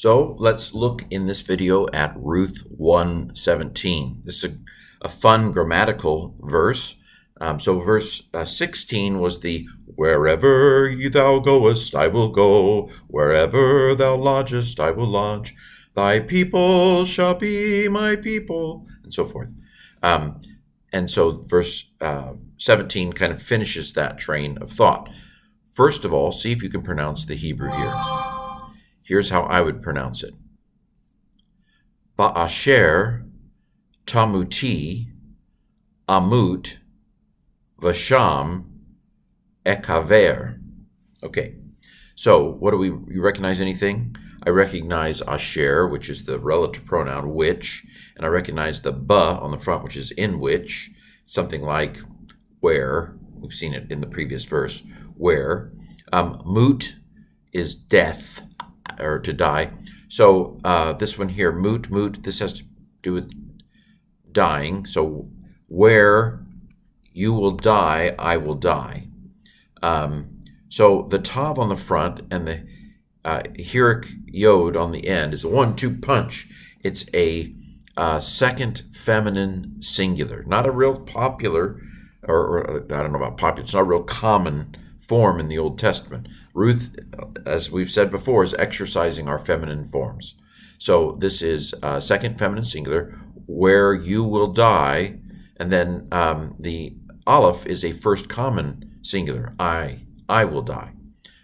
So let's look in this video at Ruth 1:17. This is a fun grammatical verse. So verse 16 was the wherever thou goest, I will go. Wherever thou lodgest, I will lodge. Thy people shall be my people, and so forth. And so verse 17 kind of finishes that train of thought. First of all, see if you can pronounce the Hebrew here. Here's how I would pronounce it. Ba'asher tamuti amut vasham ekaver. Okay, so what do you recognize anything? I recognize asher, which is the relative pronoun which, and I recognize the ba on the front, which is in which, something like where. We've seen it in the previous verse, where. Mut is death, or to die. So this one here, mut, this has to do with dying. So where you will die, I will die. So the tav on the front and the hierarch yod on the end is a 1-2 punch. It's a second feminine singular, not a real popular, or I don't know about popular, it's not a real common form in the Old Testament. Ruth, as we've said before, is exercising our feminine forms. So this is second feminine singular, where you will die, and then the aleph is a first common singular, I will die.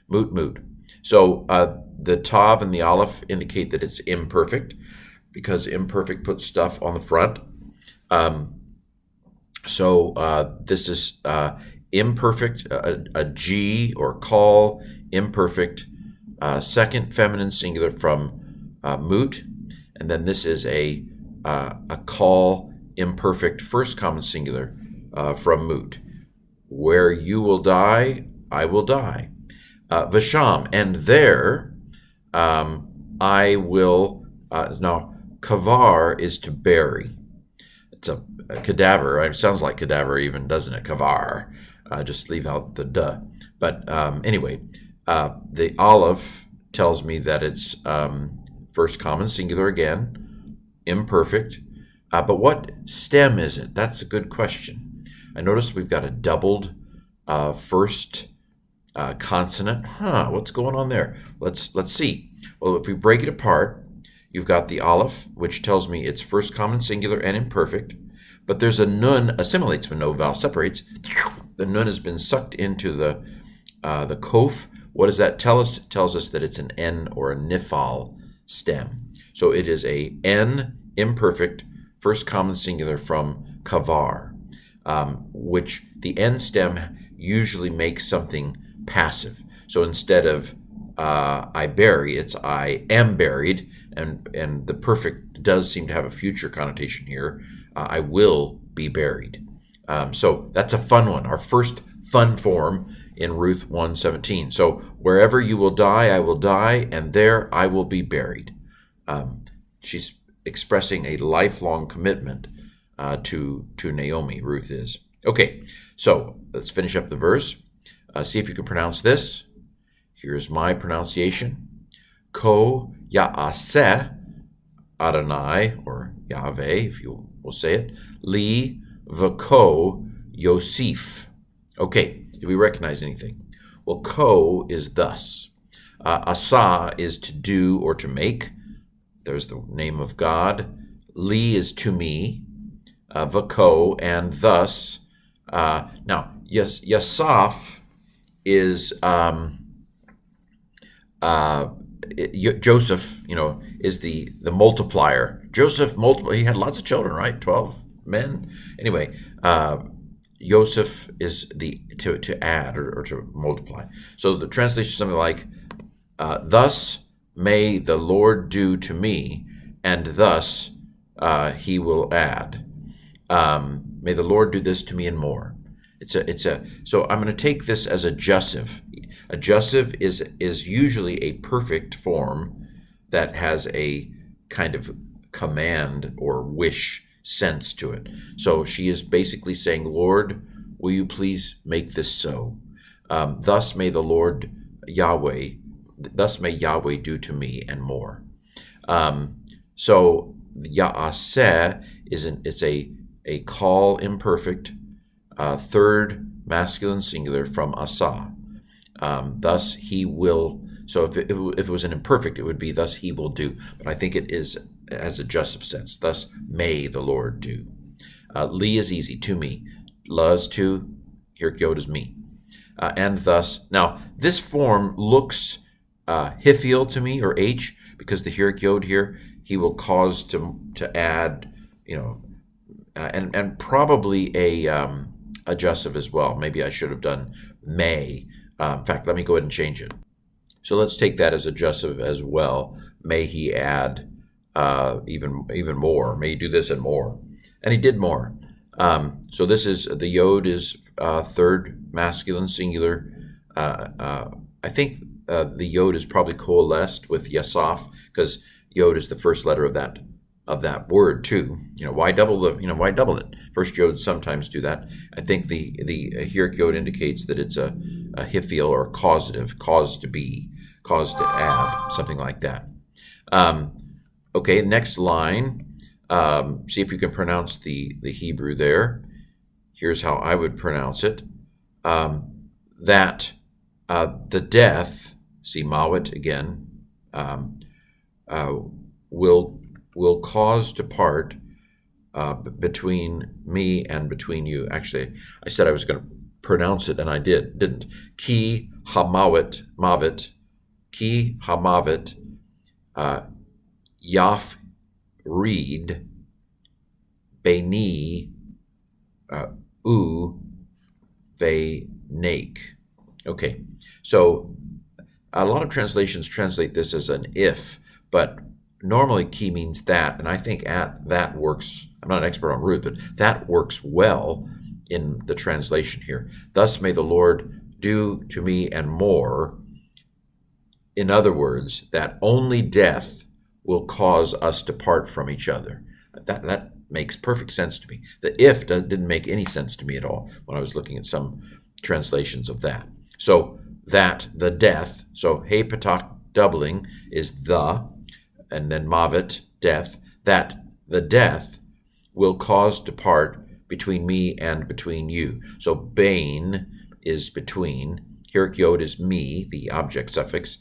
Mut. So the tav and the aleph indicate that it's imperfect, because imperfect puts stuff on the front. So this is imperfect, a G or call, imperfect, second feminine singular from mut, and then this is a call, imperfect, first common singular from mut. Where you will die, I will die. Vasham, and there I will. Now, kavar is to bury. It's a cadaver. It sounds like cadaver even, doesn't it? Kavar. Just leave out the duh. But anyway, the aleph tells me that it's first common singular again, imperfect. But what stem is it? That's a good question. I notice we've got a doubled first consonant. What's going on there? Let's see. Well, if we break it apart, you've got the aleph, which tells me it's first common singular and imperfect. But there's a nun assimilates when no vowel separates. The nun has been sucked into the kof. What does that tell us? It tells us that it's an N or a Niph'al stem. So it is a N imperfect first common singular from kavar, which the N stem usually makes something passive. So instead of I bury, it's I am buried, and the perfect does seem to have a future connotation here. I will be buried. So that's a fun one, our first fun form in Ruth 1:17. So wherever you will die, I will die, and there I will be buried. She's expressing a lifelong commitment to Naomi, Ruth is. Okay, so let's finish up the verse. See if you can pronounce this. Here's my pronunciation. Ko ya'aseh Adonai, or Yahweh, if you will say it, li v'ko Yosef. Okay, do we recognize anything? Well, ko is thus. Asa is to do or to make. There's the name of God. Li is to me. V'ko, and thus. Now, Yasaf is Joseph, is the multiplier. Joseph he had lots of children, right? 12 men. Anyway, Joseph is the to add or to multiply. So the translation is something like, thus may the Lord do to me, and thus he will add. May the Lord do this to me and more. So I'm going to take this as a jussive. A jussive is usually a perfect form that has a kind of command or wish sense to it. So she is basically saying, Lord, will you please make this so? Thus may Yahweh do to me and more. So ya'aseh it's a call imperfect, third masculine singular from asa. Thus he will. So if it was an imperfect, it would be thus he will do. But I think it has a jussive sense. Thus may the Lord do. Li is easy, to me. La is to, here Yod is me. And thus, now this form looks Hiph'il to me, or H, because the here Yod here, he will cause to add, and probably a jussive as well. Maybe I should have done may. In fact, let me go ahead and change it. So let's take that as a jussive as well. May he add even more. May he do this and more. And he did more. So this is, the Yod is third masculine singular. I think the Yod is probably coalesced with Yasaf, because Yod is the first letter of that word too. Why double it? First Yod sometimes do that. I think the here Yod indicates that it's a Hiph'il or causative, cause to be, cause to add, something like that. Okay, next line. See if you can pronounce the Hebrew there. Here's how I would pronounce it. That the death, see mawit again, will cause to part between me and between you. Actually, I said I was going to pronounce it, and I didn't. Ki hamawit, ki hamavit, yaf reed, beni, u, ve nake. Okay, so a lot of translations translate this as an if, but normally ki means that, and I think that works. I'm not an expert on Ruth, but that works well in the translation here. Thus may the Lord do to me and more. In other words, that only death will cause us to part from each other. That makes perfect sense to me. The if didn't make any sense to me at all when I was looking at some translations of that. So that the death, so hey patak doubling is the, and then mavet, death, that the death will cause to part between me and between you. So bain is between, here Yod is me, the object suffix,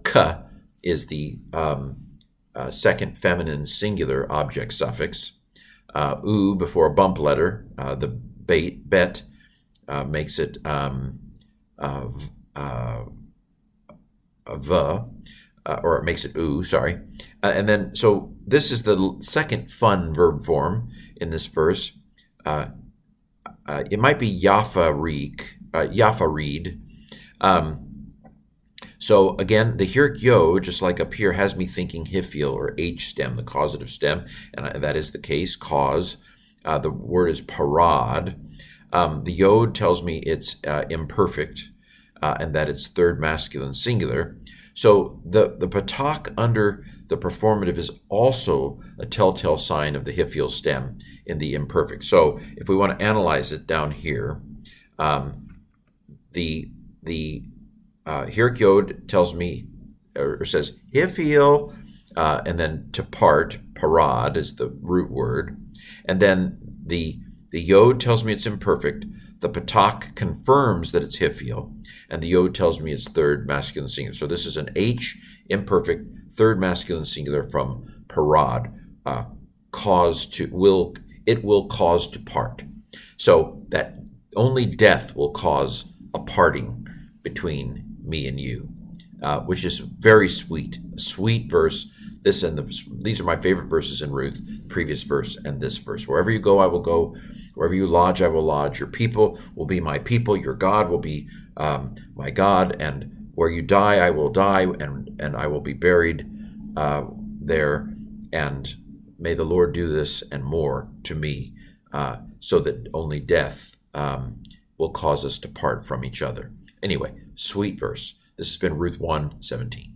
ka is the second feminine singular object suffix, u before a bump letter, the bet makes it v, or it makes it u, sorry. And then, so this is the second fun verb form in this verse. It might be Yafa read. So again, the here Yod, just like up here, has me thinking Hiph'il or H stem, the causative stem, and that is the case, cause. The word is parad. The Yod tells me it's imperfect, and that it's third masculine singular. So the patak under the performative is also a telltale sign of the Hiph'il stem in the imperfect. So if we want to analyze it down here, the here Yod tells me, or says Hiph'il, and then to part, parad is the root word, and then the Yod tells me it's imperfect. The patak confirms that it's Hiph'il, and the Yod tells me it's third masculine singular. So this is an H imperfect third masculine singular from parad, it will cause to part. So that only death will cause a parting between me and you, which is very sweet, a sweet verse. These are my favorite verses in Ruth, previous verse and this verse. Wherever you go, I will go. Wherever you lodge, I will lodge. Your people will be my people. Your God will be my God. And where you die, I will die, and I will be buried there. And may the Lord do this and more to me, so that only death will cause us to part from each other. Anyway, sweet verse. This has been Ruth 1:17.